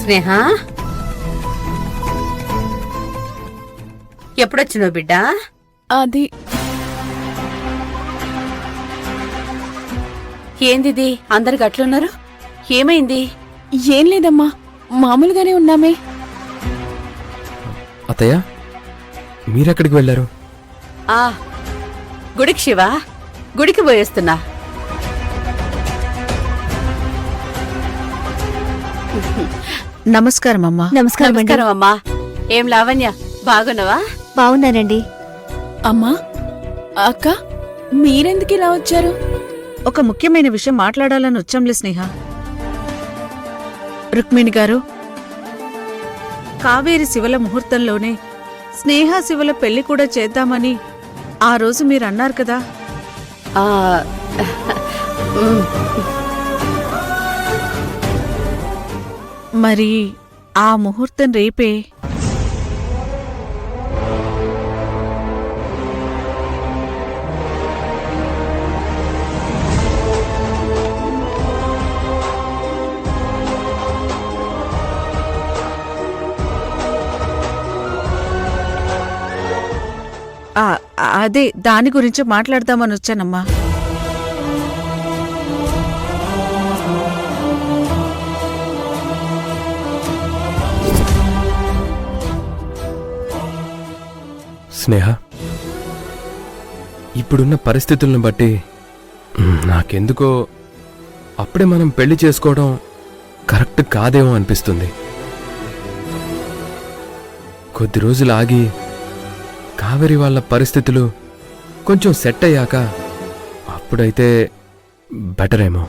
స్నేహ, ఎప్పుడొచ్చినావు బిడ్డ? అది ఏందిది, అందరు గట్లున్నారు? ఏమైంది? ఏం లేదమ్మా, మామూలుగానే ఉన్నామే. అత్తయ్య, మీరెక్కడికి వెళ్ళారు? ఆ గుడికి శివ, గుడికి పోయేస్తున్నా. నమస్కారం అమ్మా. నమస్కారం అమ్మా. ఏం లావణ్య, బాగున్నావా? బాగున్నానండి. అమ్మా, అక్క, మీరెందుకు ఇలా వచ్చారు? ఒక ముఖ్యమైన విషయం మాట్లాడాలని వచ్చాంలే స్నేహ. రుక్మిణి గారు, కావేరి శివల ముహూర్తంలోనే స్నేహ శివల పెళ్లి కూడా చేద్దామని ఆ రోజు మీరు అన్నారు కదా. ఆ మరి ఆ ముహూర్తం రేపే. అదే దాని గురించి మాట్లాడదామని వచ్చానమ్మా. స్నేహ, ఇప్పుడున్న పరిస్థితులను బట్టి నాకెందుకో అప్పుడే మనం పెళ్లి చేసుకోవడం కరెక్ట్ కాదేమో అనిపిస్తుంది. కొద్ది రోజులు ఆగి కావేరి వాళ్ళ పరిస్థితులు కొంచెం సెట్ అయ్యాక అప్పుడైతే బెటర్ ఏమో.